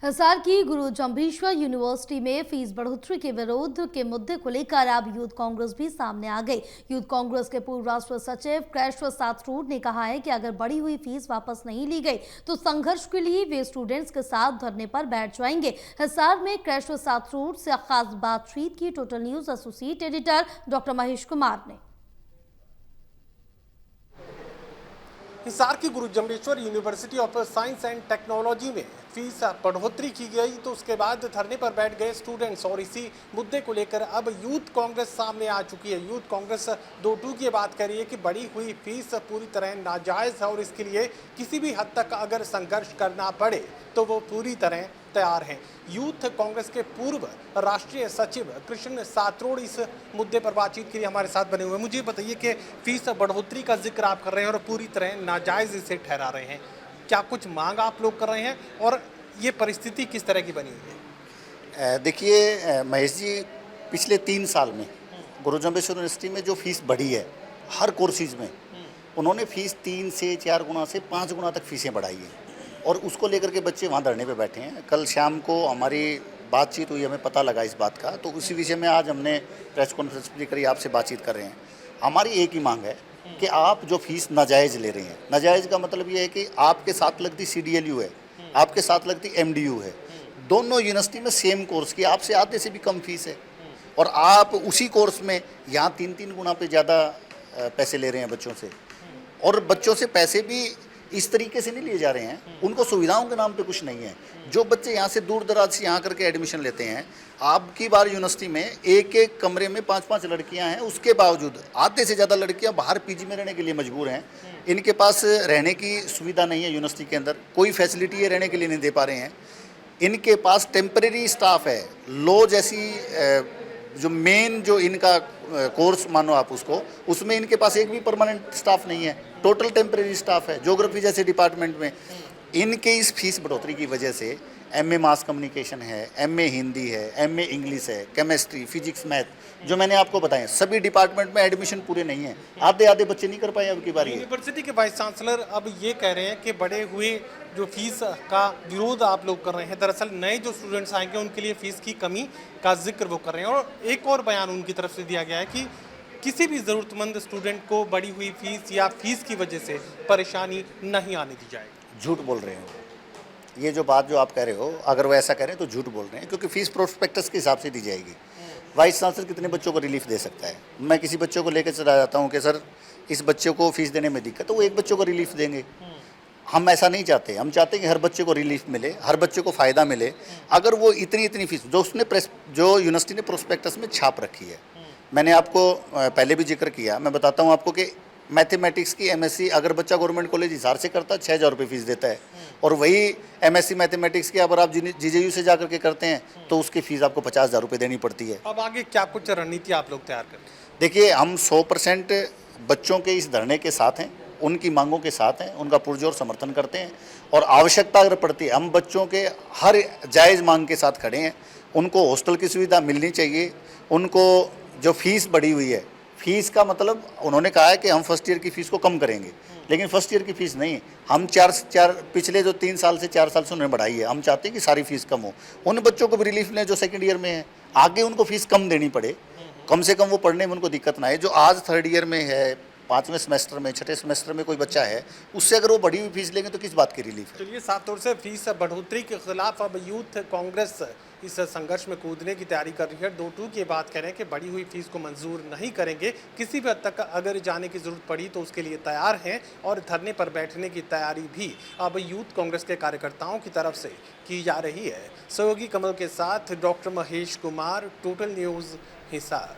हिसार की गुरु जंभीश्वर यूनिवर्सिटी में फीस बढ़ोतरी के विरोध के मुद्दे को लेकर अब यूथ कांग्रेस भी सामने आ गई। यूथ कांग्रेस के पूर्व राष्ट्रीय सचिव कृष्ण साथरोड ने कहा है कि अगर बढ़ी हुई फीस वापस नहीं ली गई तो संघर्ष के लिए वे स्टूडेंट्स के साथ धरने पर बैठ जाएंगे। हिसार में कृष्ण साथरोड से खास बातचीत की total news associate editor doctor Mahesh Kumar ने। हिसार की Guru Jambheshwar university of science and technology में फीस बढ़ोतरी की गई तो उसके बाद धरने पर बैठ गए स्टूडेंट्स और इसी मुद्दे को लेकर अब यूथ कांग्रेस सामने आ चुकी है। यूथ कांग्रेस दो टू की बात कर रही है कि बढ़ी हुई फीस पूरी तरह नाजायज़ है और इसके लिए किसी भी हद तक अगर संघर्ष करना पड़े तो वो पूरी तरह तैयार हैं। यूथ कांग्रेस के पूर्व राष्ट्रीय सचिव कृष्ण साथरोड इस मुद्दे पर बातचीत के लिए हमारे साथ बने हुए हैं। मुझे बताइए कि फीस बढ़ोतरी का जिक्र आप कर रहे हैं और पूरी तरह नाजायज़ इसे ठहरा रहे हैं, क्या कुछ मांग आप लोग कर रहे हैं और ये परिस्थिति किस तरह की बनी हुई है? देखिए महेश जी, पिछले 3 साल में गुरु जंभीश्वर यूनिवर्सिटी में जो फीस बढ़ी है हर कोर्सेज में, उन्होंने फीस 3 से 4 गुना से 5 गुना तक फीसें बढ़ाई हैं और उसको लेकर के बच्चे वहाँ धरने पे बैठे हैं। कल शाम को हमारी बातचीत हुई, हमें पता लगा इस बात का, तो उसी विषय में आज हमने प्रेस कॉन्फ्रेंस भी करी, आपसे बातचीत कर रहे हैं। हमारी एक ही मांग है कि आप जो फीस नाजायज़ ले रहे हैं, नाजायज़ का मतलब ये है कि आपके साथ लगती CDLU है, आपके साथ लगती MDU है, दोनों यूनिवर्सिटी में सेम कोर्स की आपसे आधे से भी कम फीस है और आप उसी कोर्स में यहाँ 3-3 गुना पे ज़्यादा पैसे ले रहे हैं बच्चों से। और बच्चों से पैसे भी इस तरीके से नहीं लिए जा रहे हैं, उनको सुविधाओं के नाम पे कुछ नहीं है। जो बच्चे यहाँ से दूर दराज से यहाँ करके एडमिशन लेते हैं, आपकी बार यूनिवर्सिटी में एक कमरे में 5-5 लड़कियाँ हैं, उसके बावजूद आधे से ज़्यादा लड़कियाँ बाहर PG में रहने के लिए मजबूर हैं। इनके पास रहने की सुविधा नहीं है, यूनिवर्सिटी के अंदर कोई फैसिलिटी है रहने के लिए नहीं दे पा रहे हैं। इनके पास टेम्परेरी स्टाफ है, लॉ जैसी जो मेन जो इनका कोर्स मानो आप उसको, उसमें इनके पास एक भी परमानेंट स्टाफ नहीं है, टोटल टेम्परेरी स्टाफ है। ज्योग्राफी जैसे डिपार्टमेंट में इनके इस फीस बढ़ोतरी की वजह से MA मास कम्युनिकेशन है, MA हिंदी है, MA इंग्लिश है, केमिस्ट्री, फिजिक्स, मैथ, जो मैंने आपको बताया, सभी डिपार्टमेंट में एडमिशन पूरे नहीं है। आधे बच्चे नहीं कर पाए अब की बार। यूनिवर्सिटी के वाइस चांसलर अब ये कह रहे हैं कि बढ़े हुए जो फीस का विरोध आप लोग कर रहे हैं, दरअसल नए जो स्टूडेंट्स आएंगे उनके लिए फीस की कमी का जिक्र वो कर रहे हैं। और एक और बयान उनकी तरफ से दिया गया है कि किसी भी ज़रूरतमंद स्टूडेंट को बढ़ी हुई फीस या फीस की वजह से परेशानी नहीं आने दी जाएगी। झूठ बोल रहे हैं ये जो बात जो आप कह रहे हो, अगर वो ऐसा कह रहे हैं तो झूठ बोल रहे हैं, क्योंकि फीस प्रोस्पेक्टस के हिसाब से दी जाएगी। वाइस चांसलर कितने बच्चों को रिलीफ दे सकता है? मैं किसी बच्चों को लेकर चला जाता हूँ कि सर इस बच्चे को फीस देने में दिक्कत, तो वो एक बच्चों को रिलीफ देंगे। हम ऐसा नहीं चाहते, हम चाहते हैं कि हर बच्चे को रिलीफ मिले, हर बच्चे को फ़ायदा मिले। अगर वो इतनी फीस जो यूनिवर्सिटी ने प्रोस्पेक्टस में छाप रखी है, मैंने आपको पहले भी जिक्र किया, मैं बताता हूँ आपको कि मैथमेटिक्स की MSc अगर बच्चा गवर्नमेंट कॉलेज हिसार से करता है 6,000 रुपये फीस देता है, और वही MSc मैथमेटिक्स की अगर आप GJU से जा करके करते हैं तो उसकी फ़ीस आपको 50,000 रुपये देनी पड़ती है। अब आगे क्या कुछ रणनीति आप लोग तैयार करें? देखिए, हम 100% बच्चों के इस धरने के साथ हैं, उनकी मांगों के साथ हैं, उनका पुरजोर समर्थन करते हैं और आवश्यकता अगर पड़ती है हम बच्चों के हर जायज़ मांग के साथ खड़े हैं। उनको हॉस्टल की सुविधा मिलनी चाहिए, उनको जो फीस बढ़ी हुई है, फीस का मतलब उन्होंने कहा है कि हम फर्स्ट ईयर की फ़ीस को कम करेंगे, लेकिन फर्स्ट ईयर की फ़ीस नहीं, हम पिछले जो 3 साल से 4 साल से उन्होंने बढ़ाई है। हम चाहते हैं कि सारी फीस कम हो, उन बच्चों को भी रिलीफ लें जो सेकंड ईयर में है, आगे उनको फीस कम देनी पड़े, कम से कम वो पढ़ने में उनको दिक्कत ना आए। जो आज 3rd ईयर में है, 5वें सेमेस्टर में, 6ठे सेमेस्टर में कोई बच्चा है, उससे अगर वो बढ़ी हुई फीस लेंगे तो किस बात की रिलीफ है? चलिए, साफ तौर से फीस बढ़ोतरी के खिलाफ अब यूथ कांग्रेस इस संघर्ष में कूदने की तैयारी कर रही है। 2-2 की बात करें कि बढ़ी हुई फीस को मंजूर नहीं करेंगे, किसी भी हद तक अगर जाने की जरूरत पड़ी तो उसके लिए तैयार हैं और धरने पर बैठने की तैयारी भी अब यूथ कांग्रेस के कार्यकर्ताओं की तरफ से की जा रही है। सहयोगी कमल के साथ doctor Mahesh Kumar, total news, Hisar.